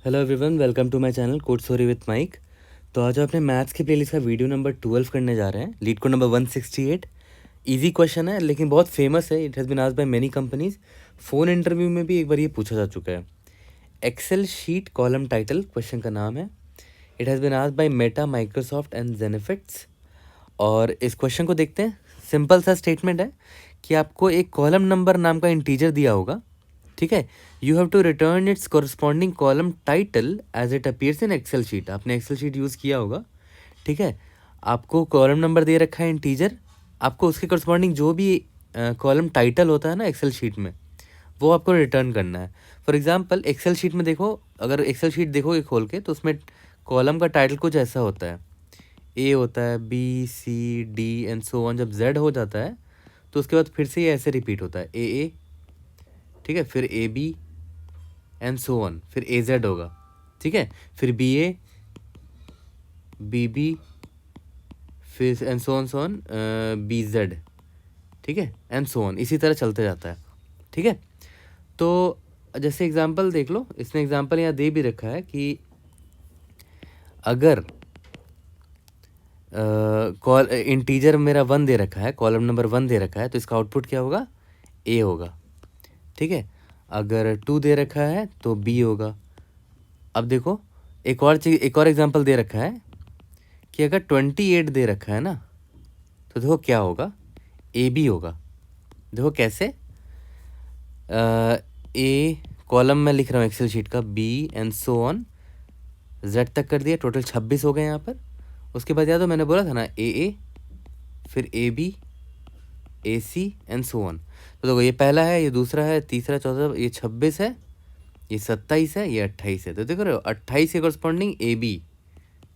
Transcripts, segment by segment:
Hello everyone, welcome to my channel code story with Mike. तो आज हम अपने मैथ्स की प्लेलिस्ट का वीडियो नंबर 12 करने जा रहे हैं। LeetCode number 168। Easy question है लेकिन बहुत फेमस है। It has been asked by many companies. Phone interview में भी एक बार ये पूछा जा चुका है। Excel sheet column title question का नाम है। It has been asked by Meta, Microsoft and जेनिफिट्स। और इस क्वेश्चन को देखते हैं। सिंपल सा स्टेटमेंट है कि आपको एक कॉलम नंबर नाम का इंटीजर दिया होगा, ठीक है। You have to return its corresponding column title as it appears in Excel sheet. आपने एक्सेल शीट यूज़ किया होगा, ठीक है। आपको कॉलम नंबर दे रखा है इंटीजर, आपको उसके कॉरस्पॉन्डिंग जो भी कॉलम टाइटल होता है ना एक्सेल शीट में, वो आपको रिटर्न करना है। फॉर एग्जांपल एक्सेल शीट में देखो, अगर एक्सेल शीट देखोगे खोल के तो उसमें कॉलम का टाइटल कुछ ऐसा होता है। ए होता है, B C D and so on. जब जेड हो जाता है तो उसके बाद फिर से ये ऐसे रिपीट होता है, ए, ठीक है, फिर A B and so on, फिर ए जेड होगा, ठीक है, फिर बी ए, बी बी, फिर and so on B Z, ठीक है, एंड सो ऑन। इसी तरह चलते जाता है, ठीक है। तो जैसे एग्जांपल देख लो, इसने एग्जांपल यहाँ दे भी रखा है कि अगर इंटीजर मेरा 1 दे रखा है, कॉलम नंबर 1 दे रखा है, तो इसका आउटपुट क्या होगा, ए होगा, ठीक है। अगर 2 दे रखा है तो बी होगा। अब देखो एक और चीज, एक और एग्जांपल दे रखा है कि अगर 28 दे रखा है ना, तो देखो क्या होगा, ए बी होगा। देखो कैसे, ए कॉलम में लिख रहा हूँ एक्सेल शीट का, B and so on Z तक कर दिया, टोटल 26 हो गए यहाँ पर। उसके बाद याद हो मैंने बोला था ना, ए, फिर A B, A C and so on. तो देखो ये पहला है, ये दूसरा है, तीसरा, चौथा, ये 26 है, ये 27 है, ये 28 है। तो देखो रहे हो 28 के कॉरस्पॉन्डिंग ए बी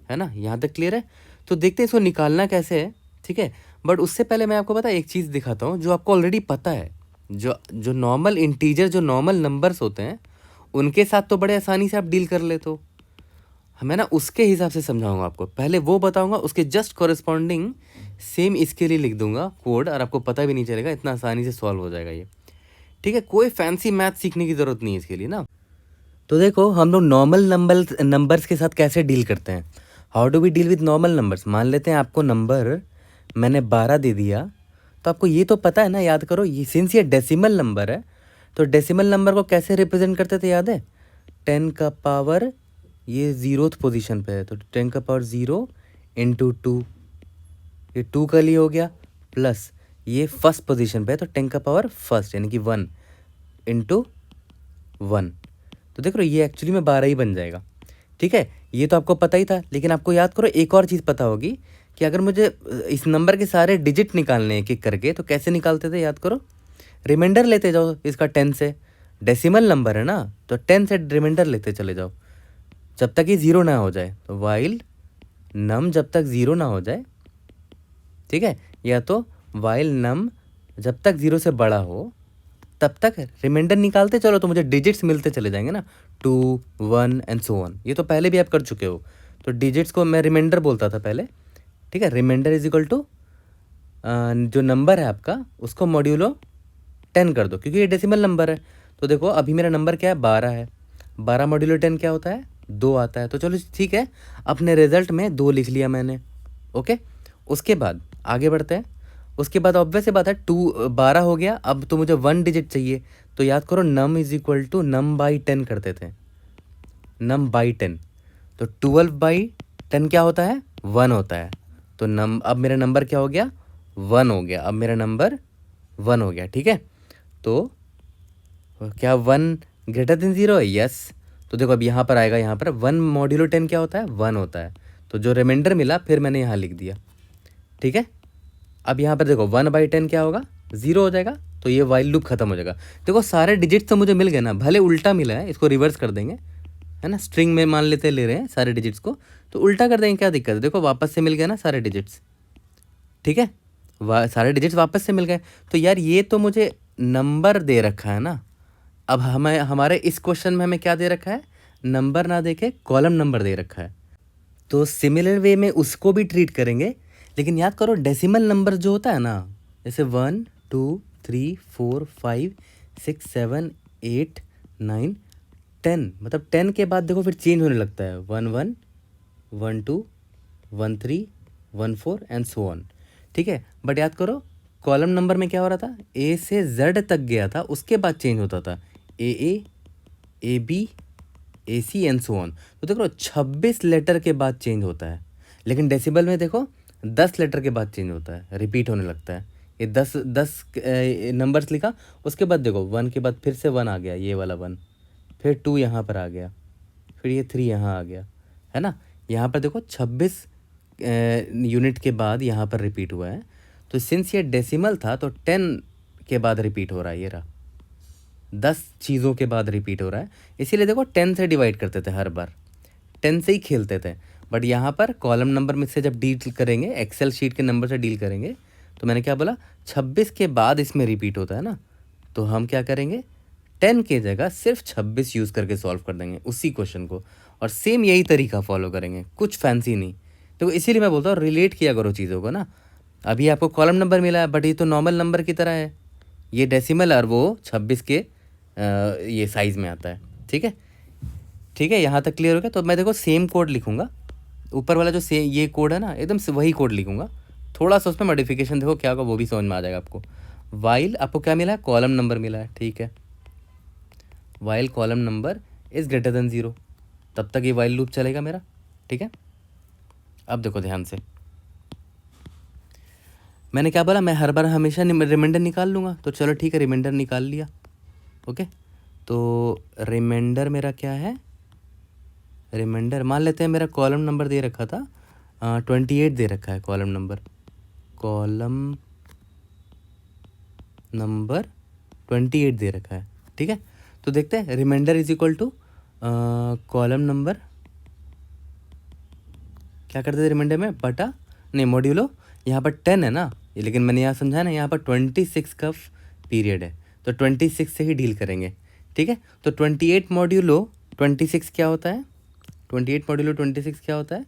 है ना। यहाँ तक क्लियर है। तो देखते हैं इसको निकालना कैसे है, ठीक है। बट उससे पहले मैं आपको पता है एक चीज़ दिखाता हूँ जो आपको ऑलरेडी पता है। जो जो नॉर्मल इंटीजर, जो नॉर्मल नंबर्स होते हैं, उनके साथ तो बड़े आसानी से आप डील कर लेते हो। मैं ना उसके हिसाब से समझाऊंगा आपको। पहले वो बताऊंगा, उसके जस्ट कॉरस्पॉन्डिंग सेम इसके लिए लिख दूंगा कोड, और आपको पता भी नहीं चलेगा, इतना आसानी से सॉल्व हो जाएगा ये, ठीक है। कोई फैंसी मैथ सीखने की ज़रूरत नहीं है इसके लिए ना। तो देखो हम लोग नॉर्मल नंबर्स के साथ कैसे डील करते हैं। How do we deal with normal numbers. मान लेते हैं आपको नंबर मैंने 12 दे दिया, तो आपको ये तो पता है ना, याद करो, ये सिंस ये डेसिमल नंबर है, तो डेसिमल नंबर को कैसे रिप्रेजेंट करते थे, याद है, 10 का पावर, ये 0th पोजीशन पे है, तो 10 का पावर 0 इंटू 2, ये 2 का लिए हो गया, प्लस ये फर्स्ट पोजीशन पे है, तो 10 का पावर फर्स्ट यानी कि 1 इंटू 1। तो देख रहे हो ये एक्चुअली में 12 ही बन जाएगा, ठीक है। ये तो आपको पता ही था, लेकिन आपको याद करो एक और चीज़ पता होगी कि अगर मुझे इस नंबर के सारे डिजिट निकालने एक एक करके, तो कैसे निकालते थे, याद करो, रिमाइंडर लेते जाओ इसका 10 से। डेसिमल नंबर है ना, तो 10 से रिमाइंडर लेते चले जाओ जब तक ये 0 ना हो जाए। तो वाइल नम जब तक 0 ना हो जाए, ठीक है, या तो वाइल नम जब तक 0 से बड़ा हो तब तक रिमाइंडर निकालते चलो, तो मुझे डिजिट्स मिलते चले जाएंगे ना, 2 1 एंड सो ऑन। ये तो पहले भी आप कर चुके हो। तो डिजिट्स को मैं रिमाइंडर बोलता था पहले, ठीक है। रिमाइंडर इज इक्वल टू जो नंबर है आपका उसको मॉड्यूलो 10 कर दो, क्योंकि ये डेसिमल नंबर है। तो देखो अभी मेरा नंबर क्या है, 12 है। 12 मॉड्यूलो 10 क्या होता है, 2 आता है। तो चलो ठीक है, अपने रिजल्ट में 2 लिख लिया मैंने, ओके। उसके बाद आगे बढ़ते हैं। उसके बाद ऑब्वियस सी बात है, 12 हो गया, अब तो मुझे 1 डिजिट चाहिए। तो याद करो num is equal to num by 10 करते थे, नम बाई 10। तो 12/10 क्या होता है, 1 होता है। तो अब मेरा नंबर क्या हो गया, 1 हो गया। अब मेरा नंबर 1 हो गया, ठीक है। तो क्या 1 ग्रेटर देन 0 है, यस। तो देखो अब यहाँ पर आएगा, यहाँ पर 1 मॉड्यूलो 10 क्या होता है, 1 होता है। तो जो रिमाइंडर मिला फिर मैंने यहाँ लिख दिया, ठीक है। अब यहाँ पर देखो 1/10 क्या होगा, 0 हो जाएगा। तो ये वाइल लूप खत्म हो जाएगा। देखो सारे डिजिट्स तो मुझे मिल गए ना, भले उल्टा मिला है, इसको रिवर्स कर देंगे, है ना। स्ट्रिंग में मान लेते ले रहे हैं सारे डिजिट्स को, तो उल्टा कर देंगे, क्या दिक्कत है। देखो वापस से मिल गए ना सारे डिजिट्स, ठीक है, सारे डिजिट्स वापस से मिल गए। तो यार ये तो मुझे नंबर दे रखा है ना। अब हमें हमारे इस क्वेश्चन में हमें क्या दे रखा है, नंबर ना देके कॉलम नंबर दे रखा है। तो सिमिलर वे में उसको भी ट्रीट करेंगे, लेकिन याद करो डेसिमल नंबर जो होता है ना, जैसे 1 2 3 4 5 6 7 8 9 10, मतलब 10 के बाद देखो फिर चेंज होने लगता है 1 1 1 2 1 3 1 4 एंड सो ऑन, ठीक है। बट याद करो कॉलम नंबर में क्या हो रहा था, ए से जेड तक गया था, उसके बाद चेंज होता था A B A C and so on. तो देखो 26 लेटर के बाद चेंज होता है, लेकिन डेसिबल में देखो 10 लेटर के बाद चेंज होता है, रिपीट होने लगता है। ये 10 नंबर्स लिखा, उसके बाद देखो 1 के बाद फिर से 1 आ गया, ये वाला 1, फिर 2 यहाँ पर आ गया, फिर ये 3 यहाँ आ गया, है ना। यहाँ पर देखो 26 यूनिट के बाद यहाँ पर रिपीट हुआ है। तो सिंस ये डेसिमल था तो 10 के बाद रिपीट हो रहा है, ये रहा 10 चीज़ों के बाद रिपीट हो रहा है। इसीलिए देखो 10 से डिवाइड करते थे हर बार, 10 से ही खेलते थे। बट यहाँ पर कॉलम नंबर में से जब डील करेंगे, एक्सेल शीट के नंबर से डील करेंगे, तो मैंने क्या बोला 26 के बाद इसमें रिपीट होता है ना, तो हम क्या करेंगे 10 के जगह सिर्फ 26 यूज़ करके सॉल्व कर देंगे उसी क्वेश्चन को, और सेम यही तरीका फॉलो करेंगे, कुछ फैंसी नहीं। तो इसीलिए मैं बोलता हूँ रिलेट किया करो चीज़ों को ना। अभी आपको कॉलम नंबर मिला है बट ये तो नॉर्मल नंबर की तरह है, ये डेसिमल और वो 26 के ये साइज़ में आता है, ठीक है। ठीक है, यहाँ तक क्लियर हो गया। तो मैं देखो सेम कोड लिखूँगा, ऊपर वाला जो ये कोड है ना एकदम से वही कोड लिखूँगा, थोड़ा सा उसमें मॉडिफिकेशन देखो क्या होगा वो भी समझ में आ जाएगा आपको। वाइल आपको क्या मिला है, कॉलम नंबर मिला है, ठीक है। While column number is greater than 0, तब तक ये वाइल लूप चलेगा मेरा, ठीक है। अब देखो ध्यान से, मैंने क्या बोला, मैं हर बार हमेशा रिमाइंडर निकाल लूँगा, तो चलो ठीक है रिमाइंडर निकाल लिया, ओके। तो रिमाइंडर मेरा क्या है, रिमाइंडर मान लेते हैं मेरा कॉलम नंबर दे रखा था 28 दे रखा है कॉलम नंबर 28 दे रखा है, ठीक है। तो देखते हैं remainder is equal to column number, क्या करते थे रिमाइंडर में बटा, नहीं मॉड्यूलो, यहाँ पर 10 है ना, लेकिन मैंने यहाँ समझा ना यहाँ पर 26 का पीरियड है, तो 26 से ही डील करेंगे, ठीक है। तो 28 मॉड्यूलो 26 क्या होता है, 28 मॉड्यूलो 26 क्या होता है,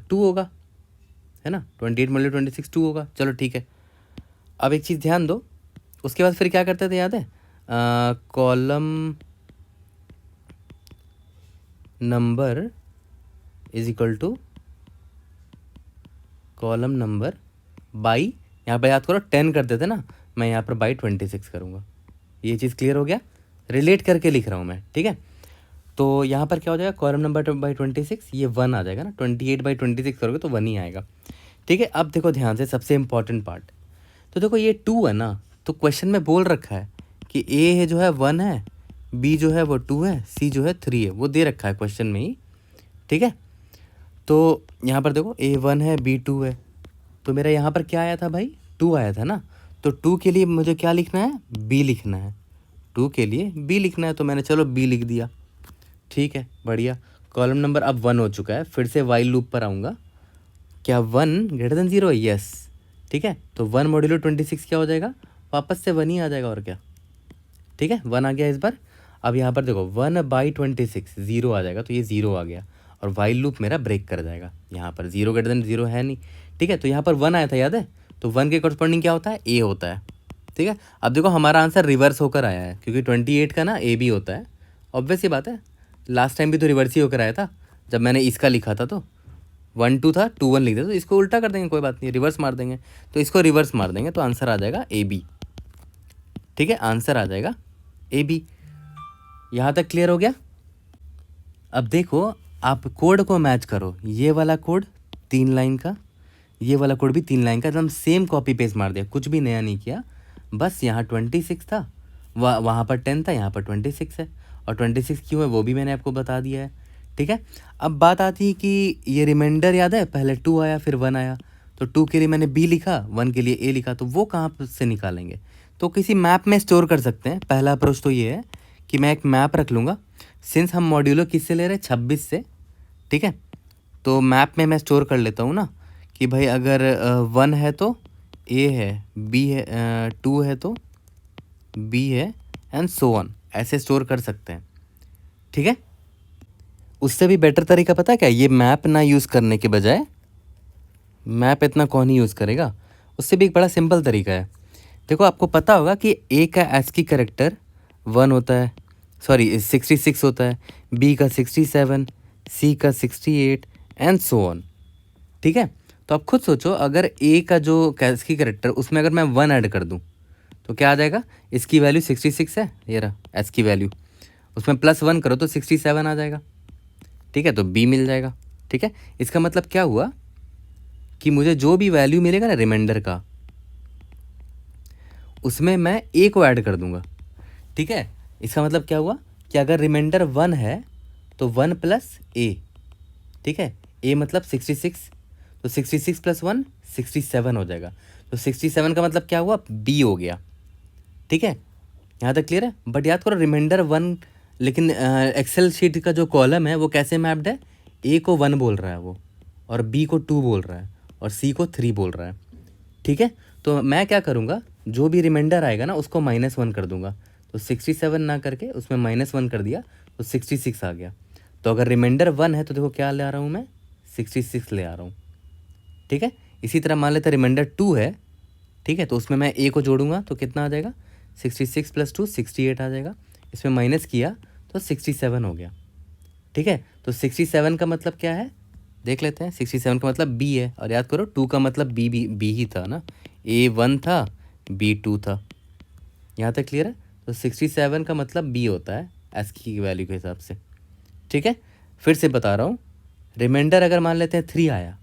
2 होगा, है ना। 28 मॉड्यूलो 26 2 होगा, चलो ठीक है। अब एक चीज़ ध्यान दो, उसके बाद फिर क्या करते थे याद है, column number is equal to column number by, यहाँ पर याद करो 10 करते थे ना, मैं यहाँ पर बाई 26 करूँगा। ये चीज़ क्लियर हो गया, रिलेट करके लिख रहा हूँ मैं, ठीक है। तो यहाँ पर क्या हो जाएगा, कॉलम नंबर बाई 26, ये 1 आ जाएगा ना, 28 बाई 26 करोगे तो 1 ही आएगा, ठीक है। अब देखो ध्यान से सबसे इम्पॉर्टेंट पार्ट, तो देखो ये 2 है ना, तो क्वेश्चन में बोल रखा है कि ए है जो है 1 है, बी जो है वो 2 है, सी जो है 3 है, वो दे रखा है क्वेश्चन में ही, ठीक है। तो यहाँ पर देखो A1 है B2 है, तो मेरा यहाँ पर क्या आया था भाई 2 आया था ना, तो 2 के लिए मुझे क्या लिखना है, B लिखना है, 2 के लिए B लिखना है, तो मैंने चलो B लिख दिया, ठीक है बढ़िया। कॉलम नंबर अब 1 हो चुका है, फिर से वाइल लूप पर आऊँगा, क्या 1 ग्रेटर देन 0 है, यस, ठीक है। तो 1 मॉड्यूलो 26 क्या हो जाएगा, वापस से 1 ही आ जाएगा और क्या, ठीक है 1 आ गया इस बार। अब यहाँ पर देखो 1 बाई 26 0 आ जाएगा, तो ये 0 आ गया और वाइल लूप मेरा ब्रेक कर जाएगा, यहाँ पर 0 ग्रेटर देन 0 है नहीं, ठीक है। तो यहाँ पर 1 आया था याद है, तो 1 के कॉरस्पॉन्डिंग क्या होता है, A होता है, ठीक है। अब देखो हमारा आंसर रिवर्स होकर आया है, क्योंकि 28 का ना AB होता है, ऑब्वियस ही बात है, लास्ट टाइम भी तो रिवर्स ही होकर आया था, जब मैंने इसका लिखा था तो 1 2 था, 2 1 लिख दिया, तो इसको उल्टा कर देंगे, कोई बात नहीं, रिवर्स मार देंगे, तो इसको रिवर्स मार देंगे, तो आंसर आ जाएगा AB, ठीक है, आंसर आ जाएगा AB। यहाँ तक क्लियर हो गया। अब देखो आप कोड को मैच करो, ये वाला कोड 3 लाइन का, ये वाला कोड भी 3 लाइन का, एकदम सेम कॉपी पेस्ट मार दिया, कुछ भी नया नहीं किया, बस यहाँ 26 था, वहाँ पर 10 था, यहाँ पर 26 है, और 26 क्यों है वो भी मैंने आपको बता दिया है, ठीक है। अब बात आती है कि ये रिमाइंडर याद है, पहले 2 आया फिर 1 आया, तो 2 के लिए मैंने B लिखा, 1 के लिए A लिखा, तो वो कहाँ से निकालेंगे, तो किसी मैप में स्टोर कर सकते हैं। पहला अप्रोच तो ये है कि मैं एक मैप रख लूँगा, सिंस हम मॉड्यूलो किससे ले रहे हैं 26 से, ठीक है। तो मैप में मैं स्टोर कर लेता हूँ ना कि भाई अगर 1 है तो A है, B है, 2 है तो B है, एंड सो ऑन, ऐसे स्टोर कर सकते हैं, ठीक है। उससे भी बेटर तरीका पता है क्या, ये मैप ना यूज़ करने के बजाय, मैप इतना कौन ही यूज़ करेगा, उससे भी एक बड़ा सिंपल तरीका है। देखो आपको पता होगा कि A का ASCII कैरेक्टर 1 होता है, सॉरी 66 होता है, बी का 67, सी का 68 एंड सो ऑन। ठीक है, तो आप खुद सोचो, अगर ए का जो इसकी करेक्टर उसमें अगर मैं 1 ऐड कर दूं तो क्या आ जाएगा? इसकी वैल्यू 66 है, ये रहा एस की वैल्यू, उसमें +1 करो तो 67 आ जाएगा। ठीक है, तो बी मिल जाएगा। ठीक है, इसका मतलब क्या हुआ कि मुझे जो भी वैल्यू मिलेगा ना रिमाइंडर का, उसमें मैं ए को ऐड कर दूंगा। ठीक है, इसका मतलब क्या हुआ कि अगर रिमाइंडर 1 है तो 1 + ए। ठीक है, ए मतलब 66, तो 66 + 1 67 हो जाएगा। तो 67 का मतलब क्या हुआ? बी हो गया। ठीक है, यहाँ तक क्लियर है? बट याद करो रिमाइंडर 1, लेकिन एक्सेल शीट का जो कॉलम है वो कैसे मैप्ड है? ए को 1 बोल रहा है वो, और बी को 2 बोल रहा है, और सी को 3 बोल रहा है। ठीक है, तो मैं क्या करूँगा, जो भी रिमाइंडर आएगा ना उसको -1 कर दूंगा। तो 67 ना करके उसमें -1 कर दिया तो 66 आ गया। तो अगर रिमाइंडर 1 है तो देखो क्या ले आ रहा हूँ मैं? 66 ले आ रहा हूँ। ठीक है, इसी तरह मान लेते रिमाइंडर 2 है। ठीक है, तो उसमें मैं ए को जोड़ूंगा तो कितना आ जाएगा? 66 + 2 68 आ जाएगा। इसमें माइनस किया तो 67 हो गया। ठीक है, तो 67 का मतलब क्या है देख लेते हैं। 67 का मतलब बी है, और याद करो 2 का मतलब बी ही था ना, ए 1 था, बी 2 था। यहाँ तक क्लियर है? तो 67 का मतलब बी होता है एस की वैल्यू के हिसाब से। ठीक है, फिर से बता रहा हूँ, रिमाइंडर अगर मान लेते हैं 3 आया,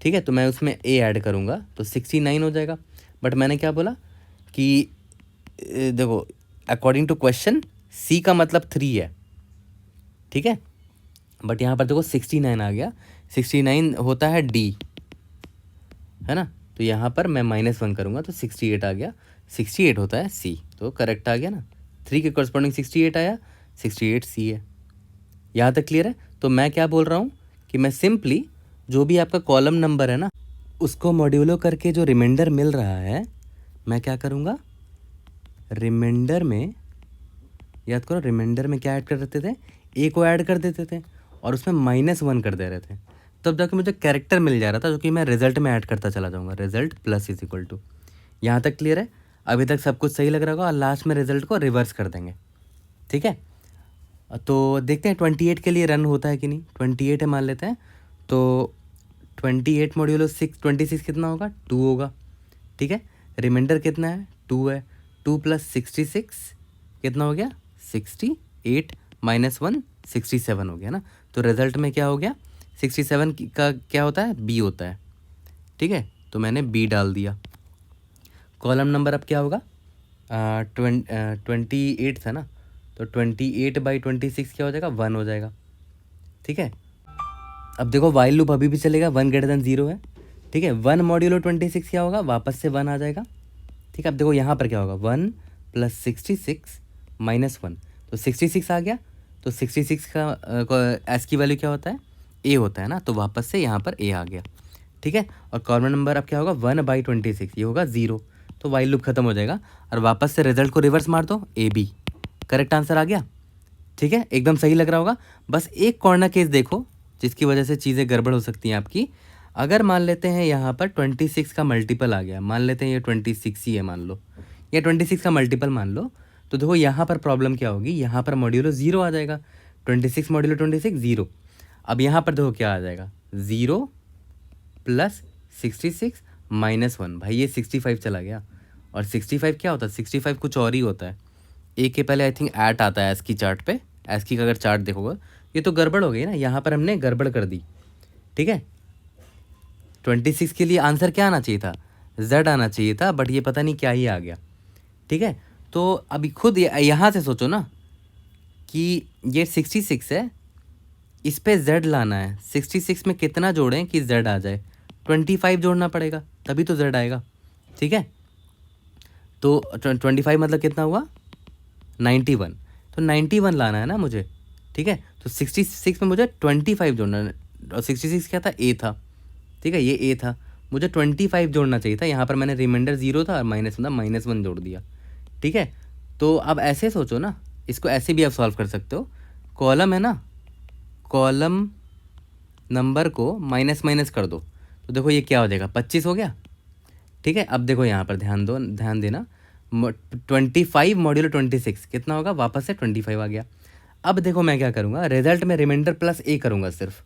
ठीक है, तो मैं उसमें ए ऐड करूँगा तो 69 हो जाएगा। बट मैंने क्या बोला कि देखो अकॉर्डिंग टू क्वेश्चन सी का मतलब 3 है। ठीक है, बट यहाँ पर देखो 69 आ गया, 69 होता है डी, है ना, तो यहाँ पर मैं -1 करूँगा तो 68 आ गया, 68 होता है सी, तो करेक्ट आ गया ना, 3 के कॉरस्पॉन्डिंग 68 आया, 68 सी है। यहाँ तक क्लियर है? तो मैं क्या बोल रहा हूँ कि मैं सिंपली जो भी आपका कॉलम नंबर है ना उसको मॉड्यूलो करके जो रिमाइंडर मिल रहा है, मैं क्या करूँगा, रिमाइंडर में याद करो रिमाइंडर में क्या ऐड कर देते थे? ए को ऐड कर देते थे और उसमें -1 कर दे रहे थे, तब जाके मुझे कैरेक्टर मिल जा रहा था जो कि मैं रिजल्ट में ऐड करता चला जाऊँगा। रिजल्ट += यहाँ तक क्लियर है? अभी तक सब कुछ सही लग रहा होगा, और लास्ट में रिजल्ट को रिवर्स कर देंगे। ठीक है, तो देखते हैं 28 के लिए रन होता है कि नहीं। 28 है मान लेते हैं, तो 28 मॉड्यूलो 26 कितना होगा? 2 होगा। ठीक है, रिमाइंडर कितना है? 2 है, 2 + 66 कितना हो गया? 68 -1 67 हो गया ना। तो रिजल्ट में क्या हो गया? 67 का क्या होता है? बी होता है। ठीक है, तो मैंने बी डाल दिया। कॉलम नंबर अब क्या होगा? 28 था ना, तो 28/26 क्या हो जाएगा? 1 हो जाएगा। ठीक है, अब देखो वाइल लूप अभी भी चलेगा, 1 > 0 है। ठीक है, 1 मॉड्यूलो 26 क्या होगा? वापस से 1 आ जाएगा। ठीक है, अब देखो यहाँ पर क्या होगा? 1 + 66 -1, तो 66 आ गया। तो 66 का एस की वैल्यू क्या होता है? ए होता है ना, तो वापस से यहाँ पर ए आ गया। ठीक है, और कॉमन नंबर अब क्या होगा? 1/26, ये होगा 0, तो वाइल लूप खत्म हो जाएगा, और वापस से रिजल्ट को रिवर्स मार दो, ए बी, करेक्ट आंसर आ गया। ठीक है, एकदम सही लग रहा होगा। बस एक कॉर्नर केस देखो जिसकी वजह से चीज़ें गड़बड़ हो सकती हैं आपकी। अगर मान लेते हैं यहाँ पर 26 का मल्टीपल आ गया, मान लेते हैं ये 26 ही है मान लो, या 26 का मल्टीपल मान लो, तो देखो यहाँ पर प्रॉब्लम क्या होगी? यहाँ पर मॉड्यूलो 0 आ जाएगा, 26 मॉड्यूलो 26 0। अब यहाँ पर देखो क्या आ जाएगा? 0 + 66 -1, भाई ये 65 चला गया, और 65 क्या होता है? 65 कुछ और ही होता है। ए के पहले आई थिंक ऐट आता है एस की चार्ट पे, एस की का अगर चार्ट देखोगे, ये तो गड़बड़ हो गई ना, यहाँ पर हमने गड़बड़ कर दी। ठीक है, 26 के लिए आंसर क्या आना चाहिए था? Z आना चाहिए था, बट ये पता नहीं क्या ही आ गया। ठीक है, तो अभी खुद यहाँ से सोचो ना कि ये 66 है, इस पे Z लाना है, 66 में कितना जोड़ें कि Z आ जाए? 25 जोड़ना पड़ेगा, तभी तो Z आएगा। ठीक है, तो 25 मतलब कितना हुआ? 91, तो 91 लाना है ना मुझे। ठीक है, तो 66 में मुझे 25 जोड़ना है, और 66 क्या था? ए था। ठीक है, ये ए था, मुझे 25 जोड़ना चाहिए था। यहाँ पर मैंने रिमाइंडर 0 था और -1 जोड़ दिया। ठीक है, तो अब ऐसे सोचो ना, इसको ऐसे भी आप सॉल्व कर सकते हो। कॉलम है ना, कॉलम नंबर को माइनस कर दो, तो देखो ये क्या हो जाएगा? 25 हो गया। ठीक है, अब देखो यहाँ पर ध्यान देना, 25 मॉड्यूलो 26 कितना होगा, वापस से 25 आ गया। अब देखो मैं क्या करूँगा, रिजल्ट में रिमाइंडर प्लस ए करूँगा सिर्फ।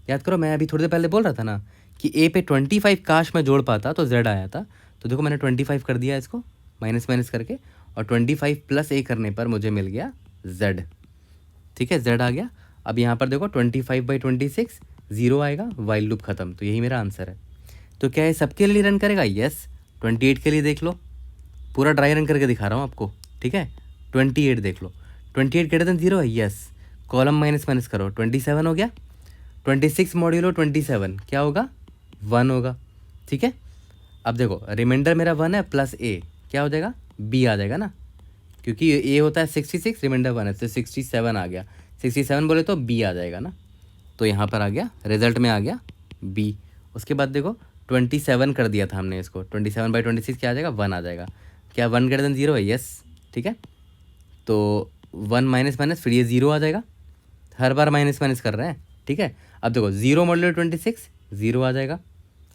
याद करो मैं अभी थोड़ी देर पहले बोल रहा था ना कि ए पे 25 काश मैं जोड़ पाता तो जेड आया था। तो देखो मैंने 25 कर दिया इसको माइनस माइनस करके, और 25 प्लस ए करने पर मुझे मिल गया जेड। ठीक है, जेड आ गया। अब यहाँ पर देखो 25/26 0 आएगा, वाइल लूप खत्म। तो यही मेरा आंसर है। तो क्या ये सबके लिए रन करेगा? यस। 28 के लिए देख लो, पूरा ड्राई रन करके दिखा रहा हूँ आपको। ठीक है, 28 देख लो, 28 ग्रेटर देन 0 है। यस, कॉलम माइनस माइनस करो, 27 हो गया। 26 मॉड्यूलो 27 क्या होगा, 1 होगा। ठीक है, अब देखो रिमाइंडर मेरा 1 है, प्लस ए क्या हो जाएगा, बी आ जाएगा ना, क्योंकि ए होता है 66, रिमाइंडर 1 है तो 67 आ गया। 67 बोले तो बी आ जाएगा ना, तो यहाँ पर आ गया, रिजल्ट में आ गया बी। उसके बाद देखो 27 कर दिया था हमने इसको, 27/26 क्या आ जाएगा, 1 आ जाएगा। क्या 1 ग्रेटर देन 0 है? यस। ठीक है, तो 1 माइनस माइनस फिर ये 0 आ जाएगा, हर बार माइनस माइनस कर रहे हैं। ठीक है, अब देखो 0 मॉड्यूलो 26 0 आ जाएगा।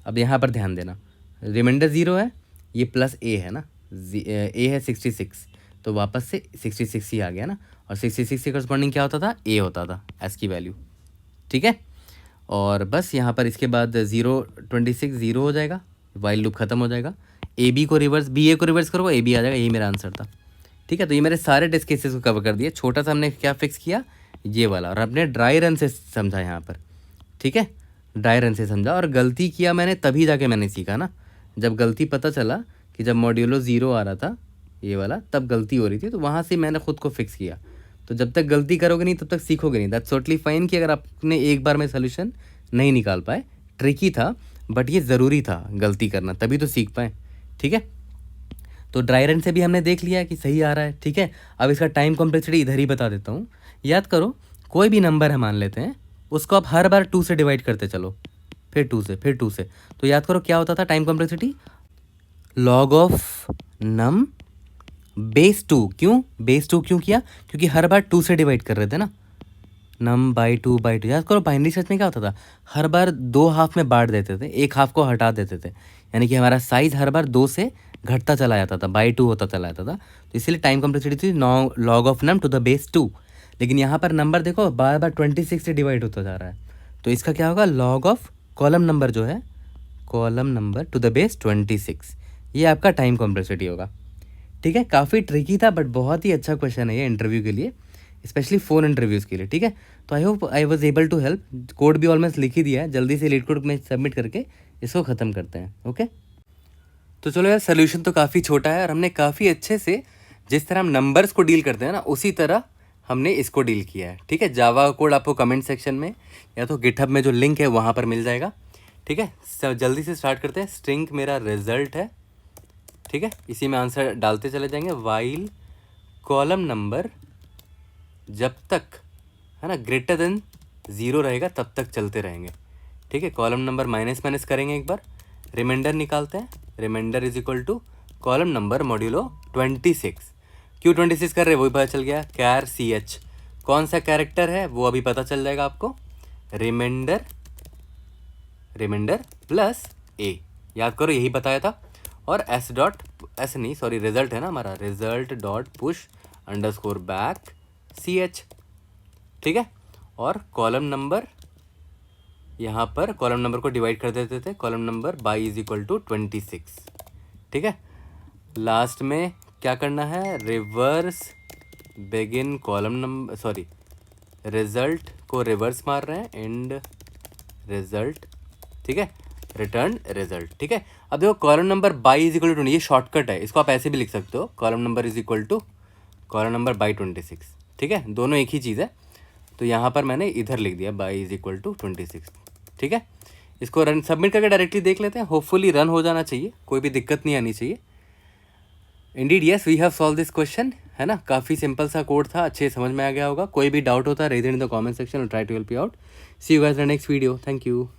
अब यहाँ पर ध्यान देना, रिमाइंडर 0 है, ये प्लस ए है ना, ए है 66, तो वापस से 66 ही आ गया ना, और 66 के करस्पॉन्डिंग क्या होता था, ए होता था, एस की वैल्यू। ठीक है, और बस यहाँ पर इसके बाद 0 26 0 हो जाएगा, वाइल लूप खत्म हो जाएगा। ए बी को रिवर्स, बी ए को रिवर्स करो, ए बी आ जाएगा, यही मेरा आंसर था। ठीक है, तो ये मेरे सारे टेस्ट केसेस को कवर कर दिए। छोटा सा हमने क्या फिक्स किया, ये वाला, और अपने ड्राई रन से समझा यहाँ पर। ठीक है, ड्राई रन से समझा, और गलती किया मैंने तभी जाके मैंने सीखा ना, जब गलती पता चला कि जब मॉड्यूलो 0 आ रहा था ये वाला, तब गलती हो रही थी, तो वहाँ से मैंने खुद को फिक्स किया। तो जब तक गलती करोगे नहीं तब तक सीखोगे नहीं। दैट्स टोटली फाइन कि अगर आपने एक बार में सोल्यूशन नहीं निकाल पाए, ट्रिकी था, बट ये ज़रूरी था गलती करना, तभी तो सीख पाए। ठीक है, तो ड्राई रन से भी हमने देख लिया कि सही आ रहा है। ठीक है, अब इसका टाइम कॉम्प्लेक्सिटी इधर ही बता देता हूँ। याद करो, कोई भी नंबर है मान लेते हैं, उसको आप हर बार 2 से डिवाइड करते चलो, फिर 2 से, फिर 2 से। तो याद करो क्या होता था time complexity, log of num base 2। क्यों बेस 2 क्यों किया, क्योंकि हर बार 2 से डिवाइड कर रहे थे ना, नम बाई 2 बाई 2। याद करो बाइनरी सर्च में क्या होता था, हर बार 2 हाफ में बांट देते थे, एक हाफ को हटा देते थे, यानी कि हमारा साइज हर बार 2 से घटता चला जाता था, बाई 2 होता चला जाता था। तो इसीलिए टाइम कॉम्प्लेक्सिटी थी log of num to the base 2। लेकिन यहाँ पर नंबर देखो बार बार 26 से डिवाइड होता जा रहा है, तो इसका क्या होगा, लॉग ऑफ कॉलम नंबर जो है, column number two the base 26, ये आपका टाइम कॉम्प्लेक्सिटी होगा। ठीक है, काफ़ी ट्रिकी था, बट बहुत ही अच्छा क्वेश्चन है ये इंटरव्यू के लिए, स्पेशली 4 इंटरव्यूज़ के लिए। ठीक है, तो I hope I was able to help. Code भी ऑलमोस्ट लिख ही दिया है, जल्दी से लीड कोड में सबमिट करके इसको ख़त्म करते हैं। ओके, तो चलो यार, सोल्यूशन तो काफ़ी छोटा है, और हमने काफ़ी अच्छे से, जिस तरह हम नंबर्स को डील करते हैं ना, उसी तरह हमने इसको डील किया है। ठीक है, जावा कोड आपको कमेंट सेक्शन में या तो गिटहब में जो लिंक है वहाँ पर मिल जाएगा। ठीक है, जल्दी से स्टार्ट करते हैं। स्ट्रिंग मेरा रिजल्ट है। ठीक है, इसी में आंसर डालते चले जाएंगे। वाइल कॉलम नंबर जब तक है ना ग्रेटर देन 0 रहेगा तब तक चलते रहेंगे। ठीक है, कॉलम नंबर माइनस माइनस करेंगे, एक बार रिमाइंडर निकालते हैं। Remainder is equal to column number modulo 26। क्यों 26 कर रहे हैं वही पता चल गया, कैर CH कौन सा कैरेक्टर है वो अभी पता चल जाएगा आपको। रिमाइंडर प्लस ए, याद करो यही बताया था। और रिजल्ट है ना हमारा, result dot push underscore back CH। ठीक है, और कॉलम नंबर, यहाँ पर कॉलम नंबर को डिवाइड कर देते थे, column number by is equal to 26। ठीक है, लास्ट में क्या करना है, reverse begin column number, result को रिवर्स मार रहे हैं, एंड रिजल्ट। ठीक है, रिटर्न रिजल्ट। ठीक है, अब देखो column number by is equal to, ये शॉर्टकट है, इसको आप ऐसे भी लिख सकते हो, column number is equal to column number by 26। ठीक है, दोनों एक ही चीज़ है, तो यहाँ पर मैंने इधर लिख दिया बाई इज इक्वल टू 26। ठीक है, इसको रन सबमिट करके डायरेक्टली देख लेते हैं, होपफुली रन हो जाना चाहिए, कोई भी दिक्कत नहीं आनी चाहिए। Indeed yes, we have solve this question, है ना, काफ़ी सिंपल सा कोड था, अच्छे समझ में आ गया होगा। कोई भी डाउट होता है raise in the comment section, try to help you out. See you guys in the next video, thank you.